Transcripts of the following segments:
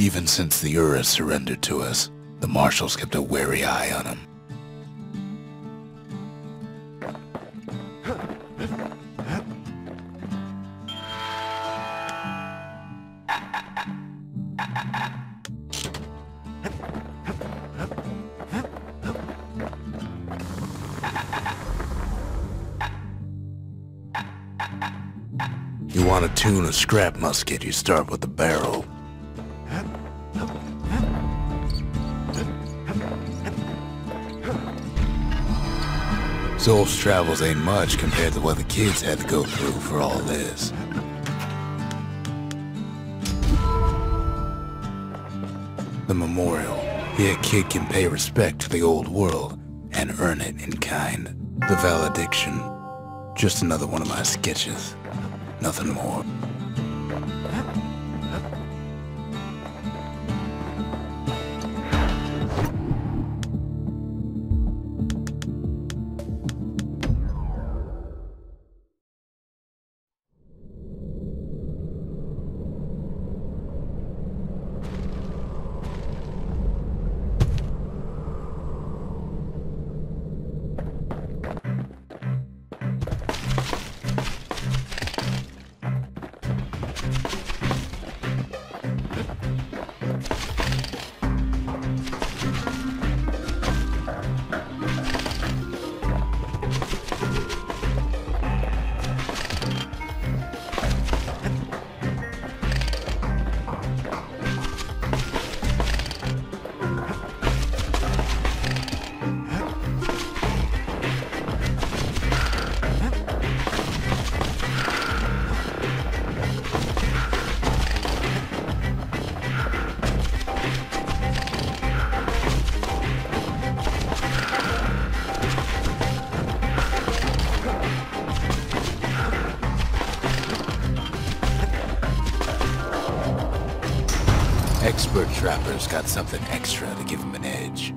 Even since the Ura surrendered to us, the marshals kept a wary eye on him. You want to tune a scrap musket, you start with the barrel. Soul's travels ain't much compared to what the kids had to go through for all this. The memorial. Here a kid can pay respect to the old world and earn it in kind. The valediction. Just another one of my sketches. Nothing more. Expert trappers got something extra to give them an edge.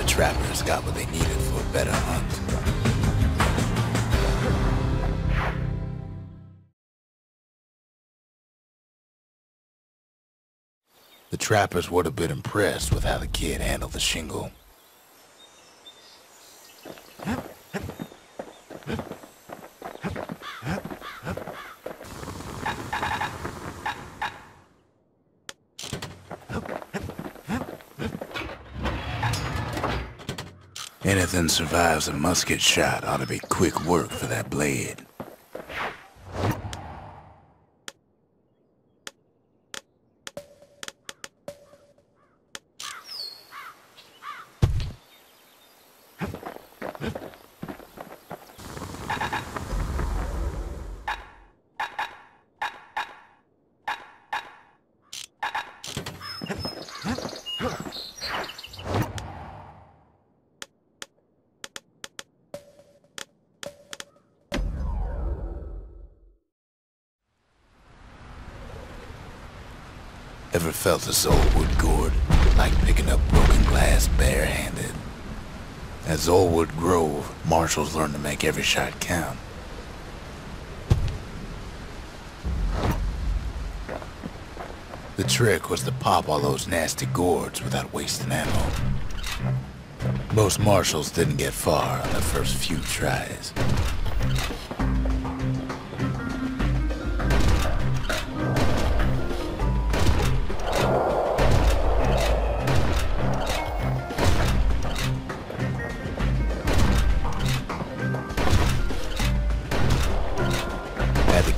Trappers got what they needed for a better hunt. The trappers would have been impressed with how the kid handled the shingle. Anything survives a musket shot ought to be quick work for that blade. Ever felt a Zolwood gourd, like picking up broken glass barehanded? At Zolwood Grove, marshals learned to make every shot count. The trick was to pop all those nasty gourds without wasting ammo. Most marshals didn't get far on the first few tries.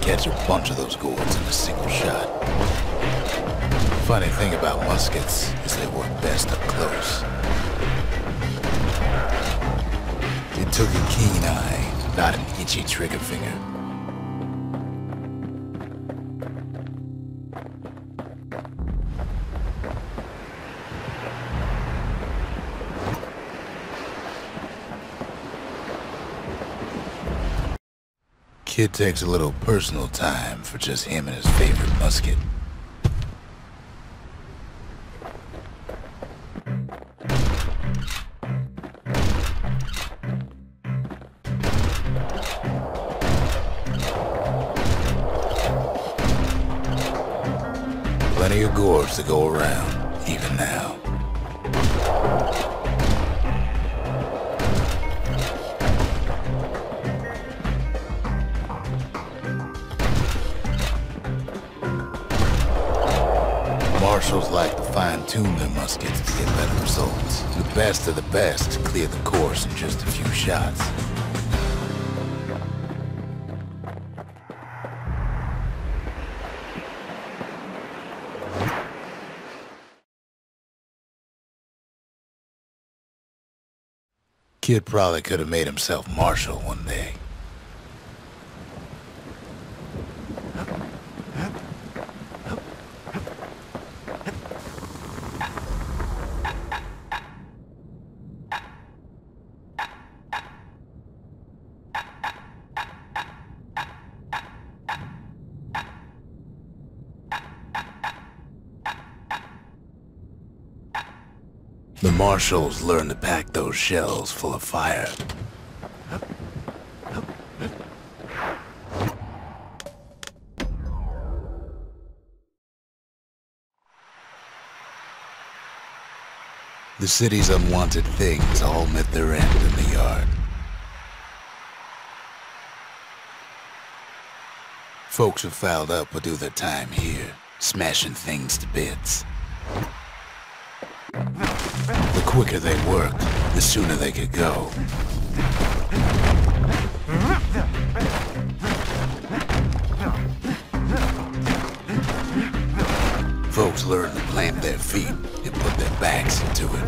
Catch a bunch of those gourds in a single shot. Funny thing about muskets is they work best up close. It took a keen eye, not an itchy trigger finger. Kid takes a little personal time for just him and his favorite musket. Plenty of gourds to go around, even now. Marshals like to fine-tune their muskets to get better results. The best of the best clear the course in just a few shots. Kid probably could have made himself marshal one day. The marshals learn to pack those shells full of fire. The city's unwanted things all met their end in the yard. Folks who fouled up would do their time here, smashing things to bits. The quicker they worked, the sooner they could go. Folks learned to plant their feet and put their backs into it.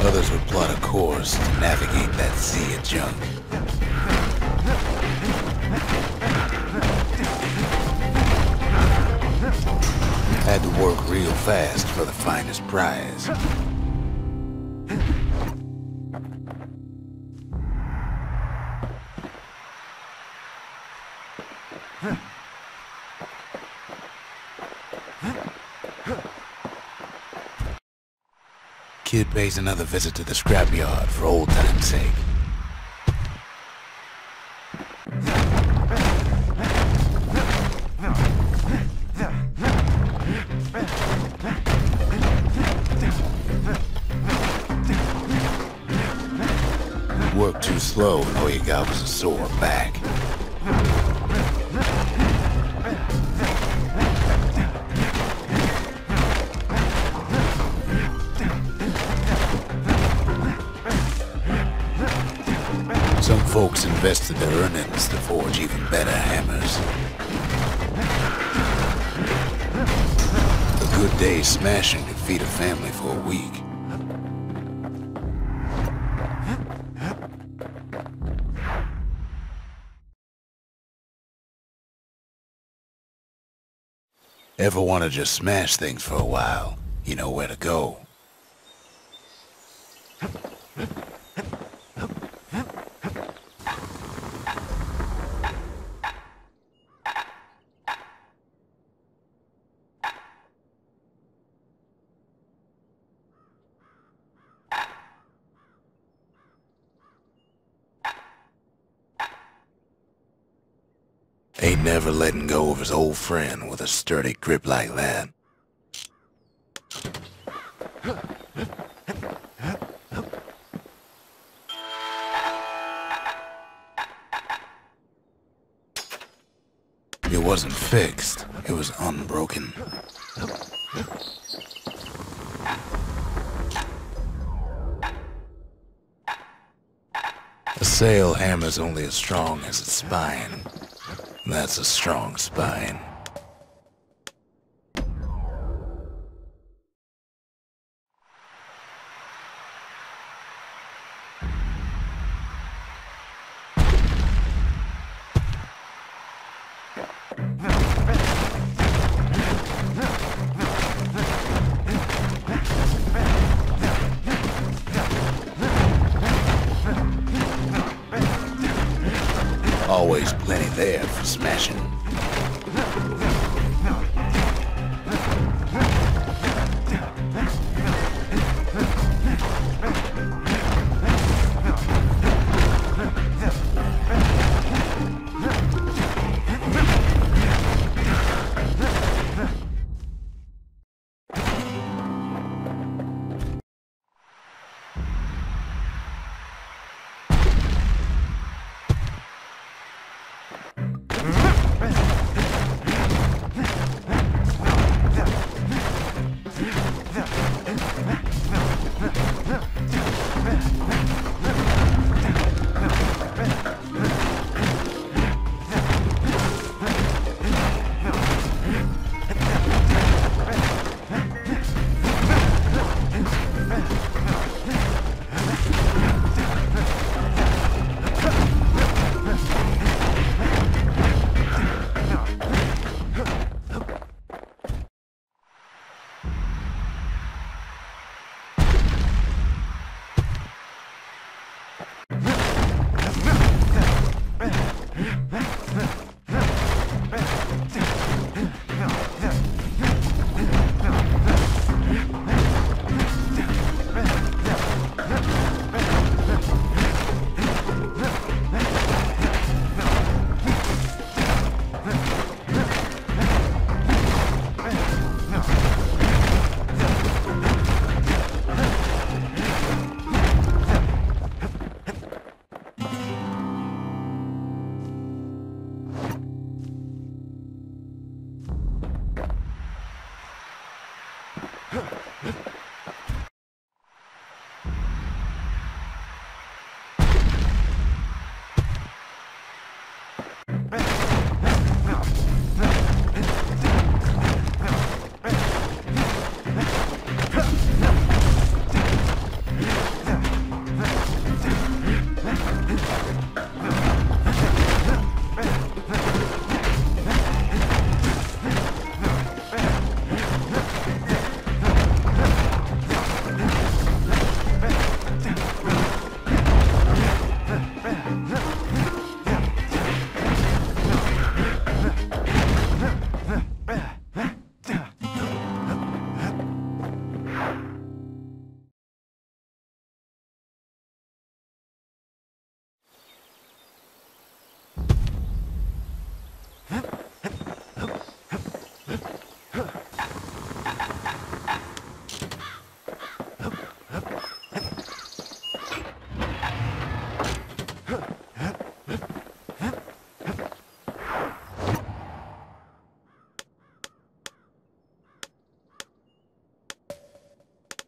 Others would plot a course to navigate that sea of junk. Had to work real fast for the finest prize. Kid pays another visit to the scrapyard for old time's sake. worked too slow and all you got was a sore back. Some folks invested their earnings to forge even better hammers. A good day's smashing could feed a family for a week. Ever want to just smash things for a while? You know where to go. Ain't never letting go of his old friend with a sturdy grip like that. It wasn't fixed, it was unbroken. A sail hammer's only as strong as its spine. That's a strong spine. Always plenty there for smashing.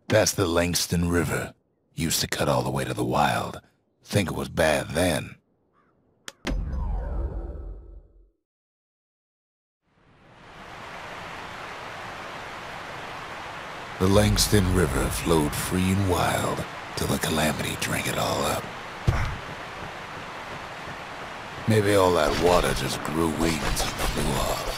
That's the Langston River. Used to cut all the way to the wild. Think it was bad then. The Langston River flowed free and wild till the calamity drank it all up. Maybe all that water just grew wings and flew off.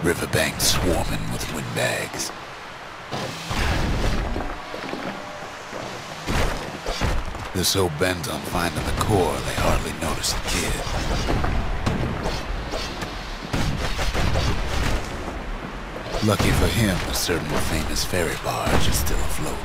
Riverbanks swarming with windbags. They're so bent on finding the core, they hardly notice the kid. Lucky for him, a certain famous ferry barge is still afloat.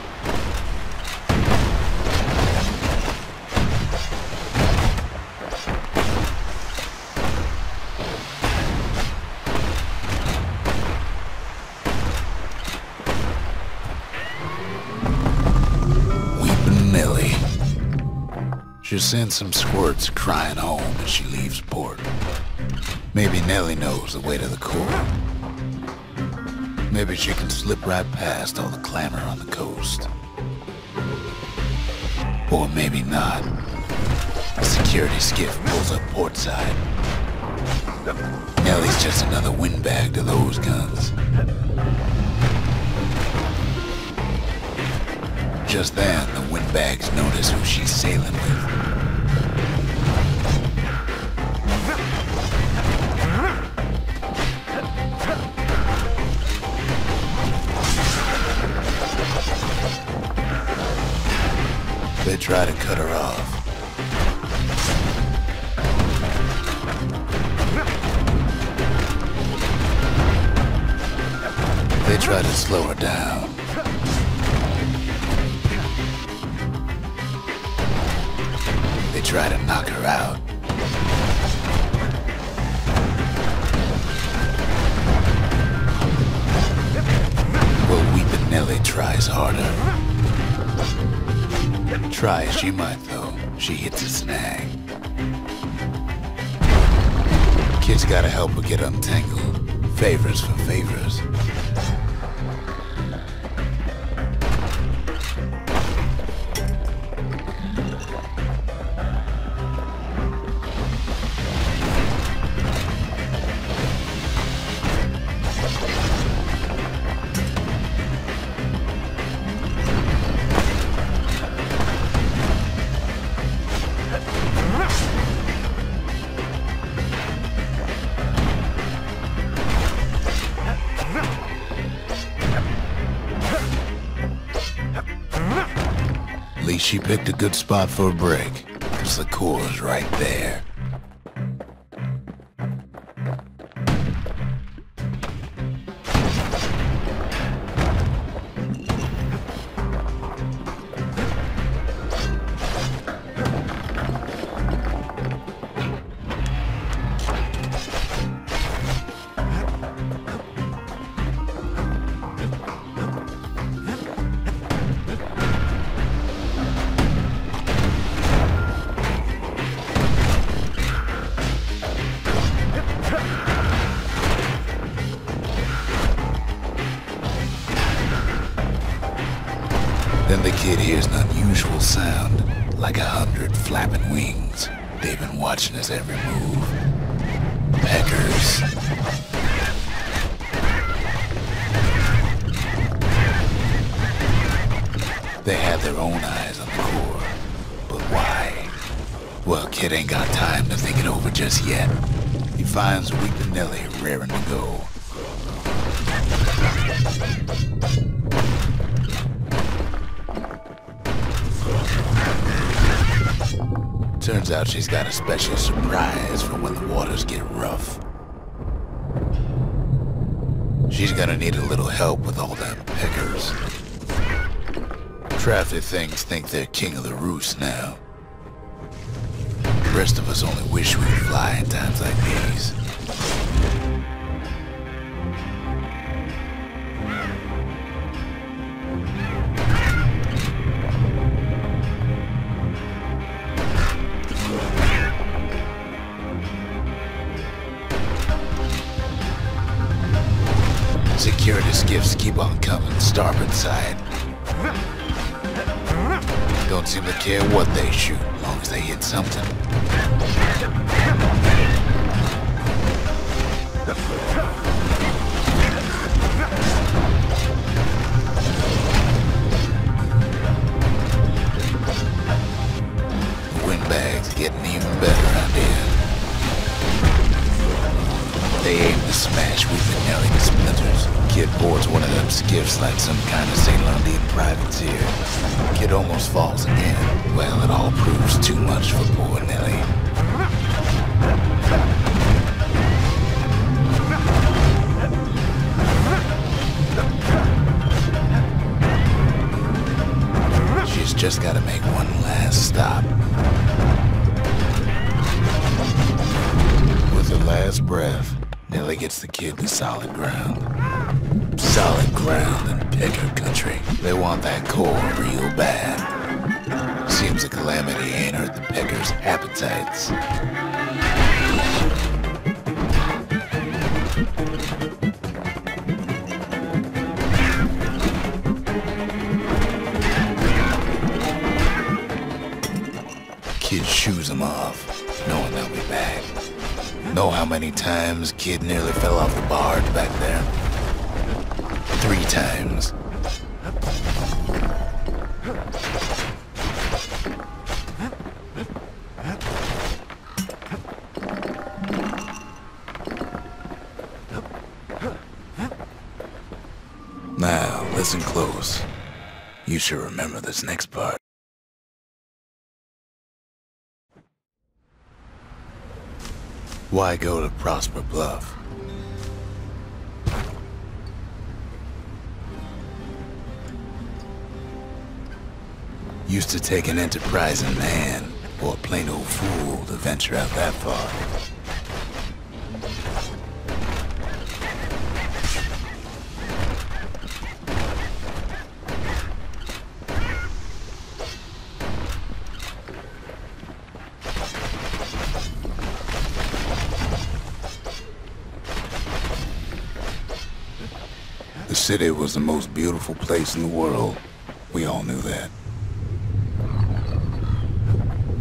She sends some squirts crying home as she leaves port. Maybe Nellie knows the way to the core. Maybe she can slip right past all the clamor on the coast. Or maybe not. A security skiff pulls up portside. Nellie's just another windbag to those guns. Just then, the windbags notice who she's sailing with. They try to cut her off. They try to slow her down. They try to knock her out. Well, Weepin' Nellie tries harder. Try as she might, though, she hits a snag. Kid's gotta help her get untangled. Favors for favors. At least she picked a good spot for a break, because the core's right there. Then the kid hears an unusual sound, like 100 flapping wings. They've been watching his every move. Peckers. They have their own eyes on the core. But why? Well, kid ain't got time to think it over just yet. He finds Weepin' Nellie raring to go. Turns Turns out she's got a special surprise for when the waters get rough. She's gonna need a little help with all them peckers. Crafty things think they're king of the roost now. The rest of us only wish we could fly in times like these. Security skiffs keep on coming, starboard side. Don't seem to care what they shoot, as long as they hit something. The windbags are getting even better out here. They aim to smash we've nearly to splinters. Kid boards one of them skiffs like some kind of St. London privateer. Kid almost falls again. Well, it all proves too much for poor Nelly. She's just gotta make one last stop. With her last breath, Nelly gets the kid to solid ground. Solid ground in pecker country. They want that core real bad. Seems the calamity ain't hurt the peckers' appetites. Kid shoos them off, knowing they'll be back. Know how many times Kid nearly fell off the barge back there? 3 times. Now, listen close. You should remember this next part. Why go to Prosper Bluff? Used to take an enterprising man or a plain old fool to venture out that far. The city was the most beautiful place in the world. We all knew that.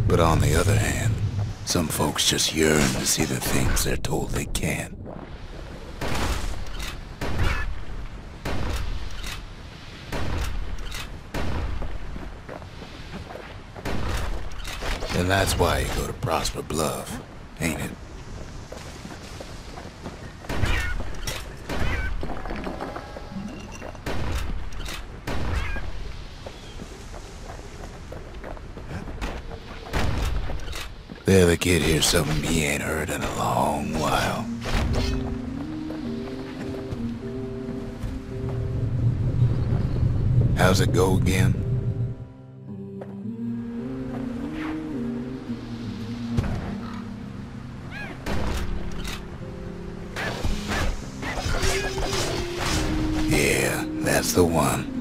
But on the other hand, some folks just yearn to see the things they're told they can't. And that's why you go to Prosper Bluff, ain't it? The other kid hears something he ain't heard in a long while. How's it go again? Yeah, that's the one.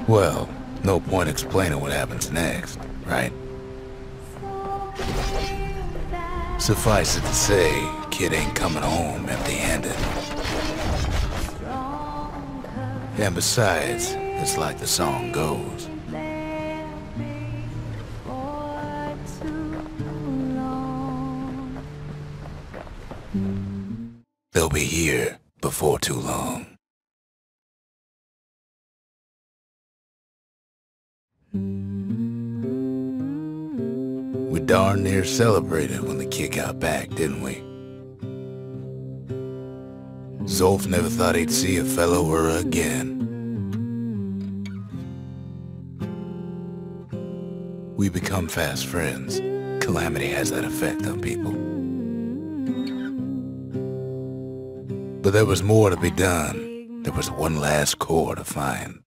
Well, no point explaining what happens next, right? Suffice it to say, kid ain't coming home empty-handed. And besides, it's like the song goes. They'll be here before too long. We darn near celebrated when the kid got back, didn't we? Zolf never thought he'd see a fellow her again. We become fast friends. Calamity has that effect on people. But there was more to be done. There was one last core to find.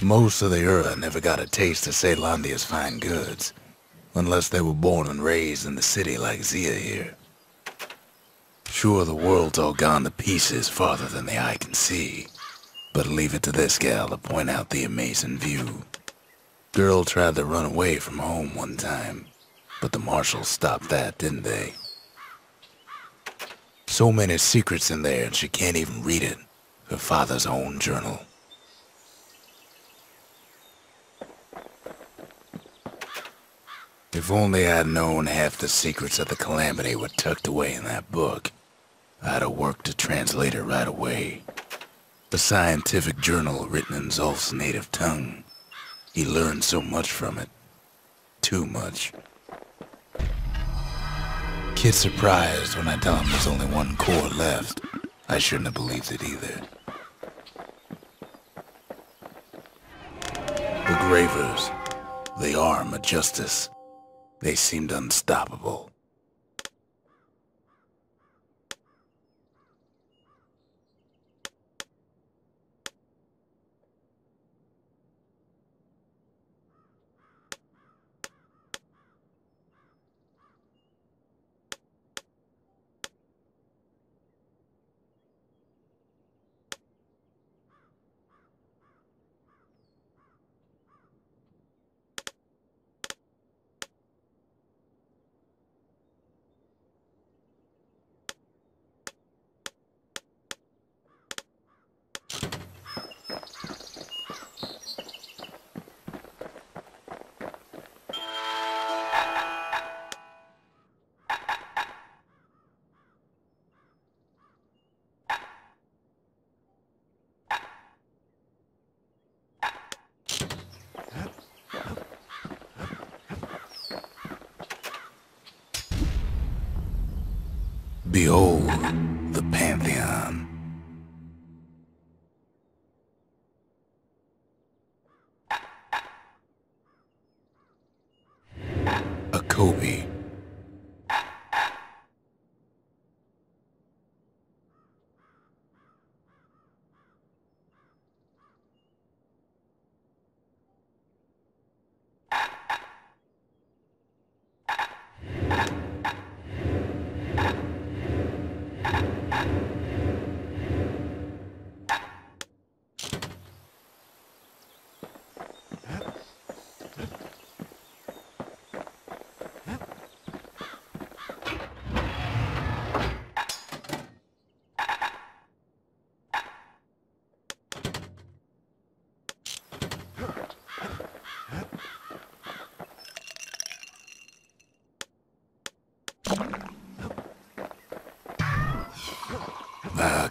Most of the Ura never got a taste of Ceylondia's fine goods, unless they were born and raised in the city like Zia here. Sure, the world's all gone to pieces farther than the eye can see, but leave it to this gal to point out the amazing view. Girl tried to run away from home one time, but the marshals stopped that, didn't they? So many secrets in there and she can't even read it, her father's own journal. If only I'd known half the secrets of the Calamity were tucked away in that book, I'd have worked to translate it right away. A scientific journal written in Zolf's native tongue. He learned so much from it. Too much. Kid's surprised when I tell him there's only one core left. I shouldn't have believed it either. The Gravers, the arm of justice. They seemed unstoppable. Behold, the Pantheon. A Kobe.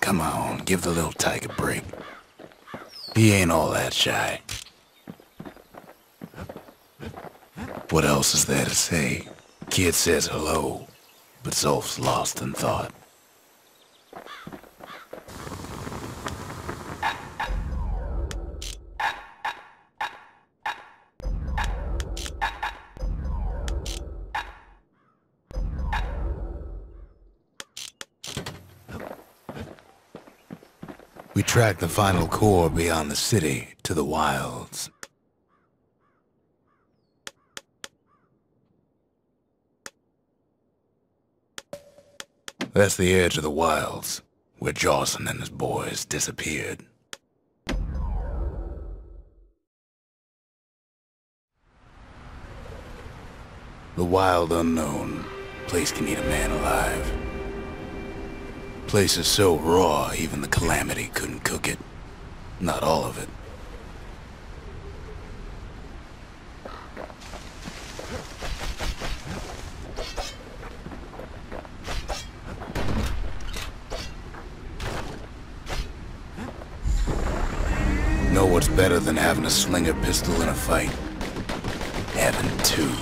Come on, give the little tyke a break. He ain't all that shy. What else is there to say? Kid says hello, but Zolf's lost in thought. We track the final core beyond the city to the wilds. That's the edge of the wilds, where Jawson and his boys disappeared. The wild unknown. Place can eat a man alive. Place is so raw, even the Calamity couldn't cook it. Not all of it. Know what's better than having a slinger pistol in a fight? Having two.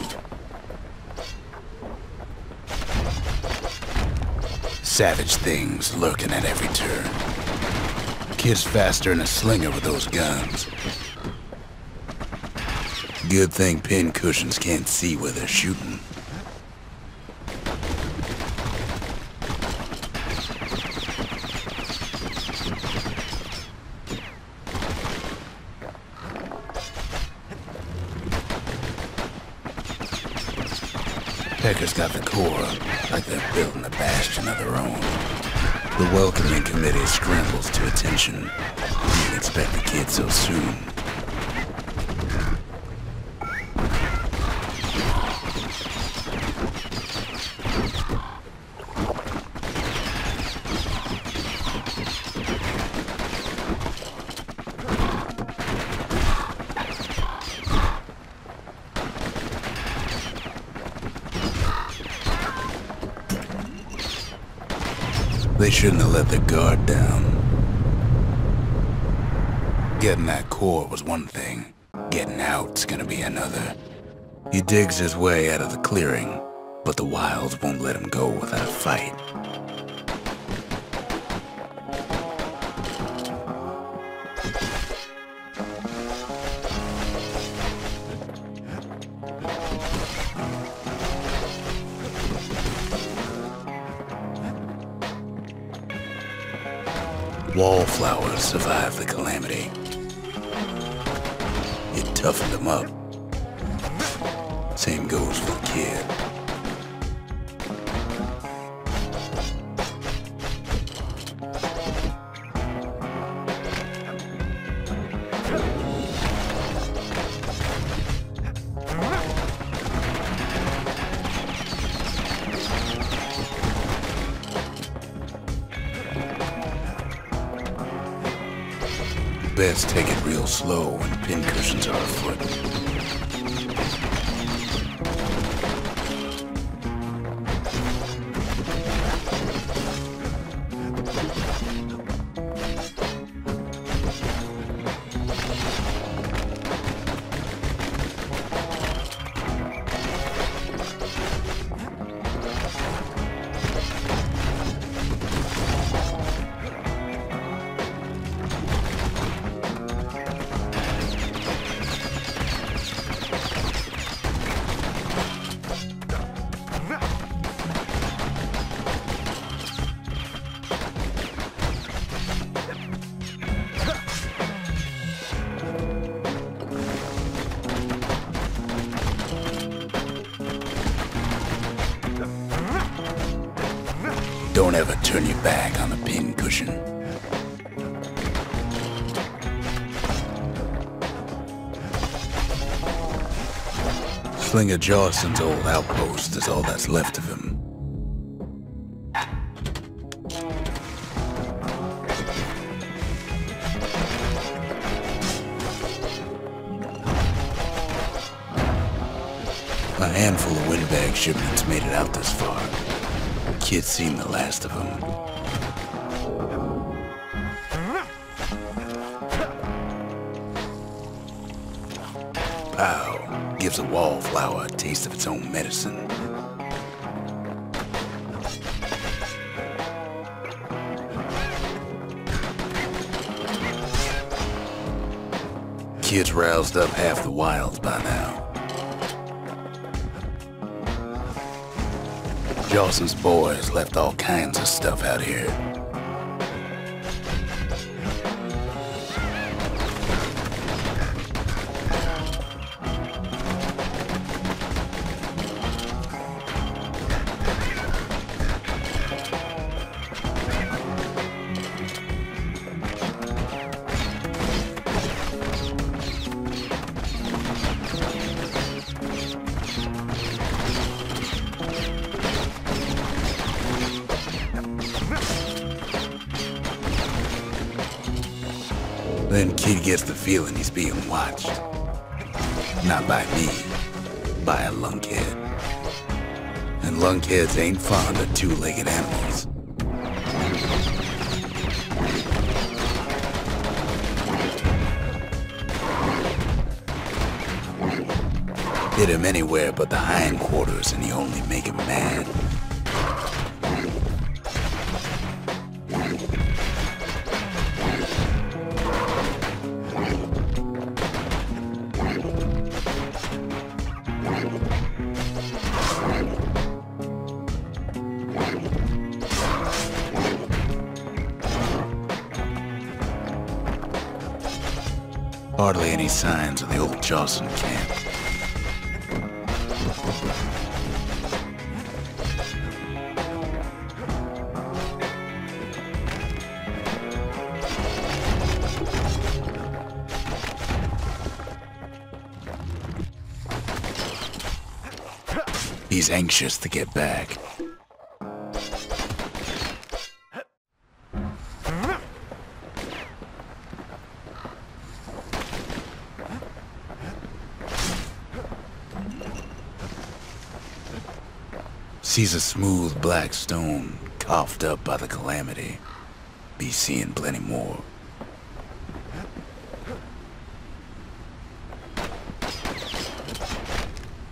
Savage things lurking at every turn. Kid's faster than a slinger with those guns. Good thing pincushions can't see where they're shooting. Pecker's got the core, like they're building a bastion of their own. The welcoming committee scrambles to attention. You didn't expect the kid so soon. They shouldn't have let their guard down. Getting that core was one thing. Getting out's gonna be another. He digs his way out of the clearing, but the wilds won't let him go without a fight. Wallflowers survived the Calamity. It toughened them up. Same goes for the kid. Best take it real slow when pincushions are afoot. Don't ever turn your back on a pincushion. Slinger Jawson's old outpost is all that's left of him. A handful of windbag shipments made it out this far. Kid's seen the last of them. Pow gives a wallflower a taste of its own medicine. Kid's roused up half the wilds by now. Jawson's boys left all kinds of stuff out here. Then Kid gets the feeling he's being watched. Not by me, by a lunkhead. And lunkheads ain't fond of two-legged animals. Hit him anywhere but the hindquarters and you only make him mad. Hardly any signs of the old Jawson camp. He's anxious to get back. Sees a smooth black stone coughed up by the calamity. Be seeing plenty more.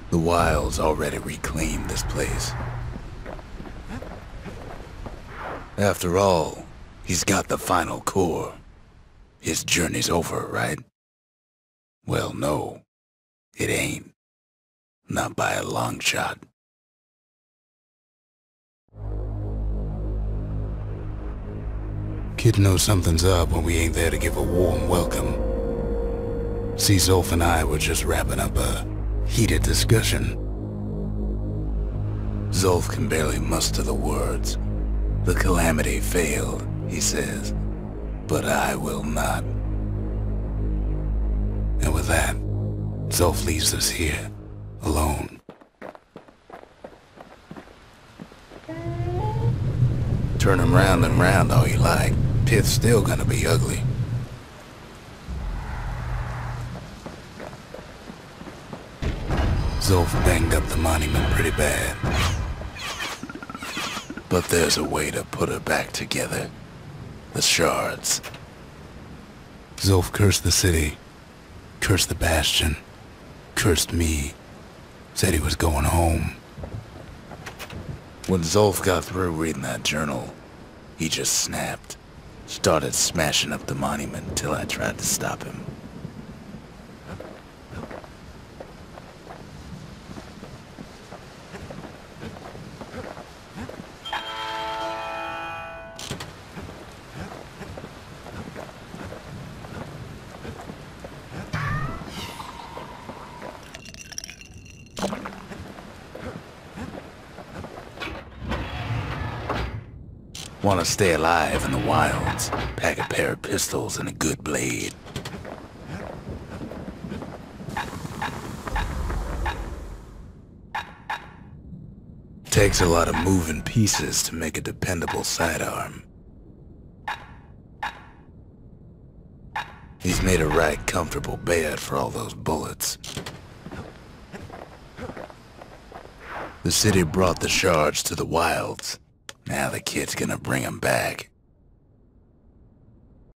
The wilds already reclaimed this place. After all, he's got the final core. His journey's over, right? Well, no, it ain't. Not by a long shot. Kid knows something's up when we ain't there to give a warm welcome. See, Zolf and I were just wrapping up a heated discussion. Zolf can barely muster the words. The calamity failed, he says, but I will not. And with that, Zolf leaves us here, alone. Turn him round and round all you like. Pit's still gonna be ugly. Zolf banged up the monument pretty bad. But there's a way to put her back together. The shards. Zolf cursed the city, cursed the Bastion, cursed me, said he was going home. When Zolf got through reading that journal, he just snapped. Started smashing up the monument until I tried to stop him. Want to stay alive in the wilds, pack a pair of pistols and a good blade. Takes a lot of moving pieces to make a dependable sidearm. He's made a right comfortable bed for all those bullets. The city brought the shards to the wilds. Now the kid's gonna bring them back.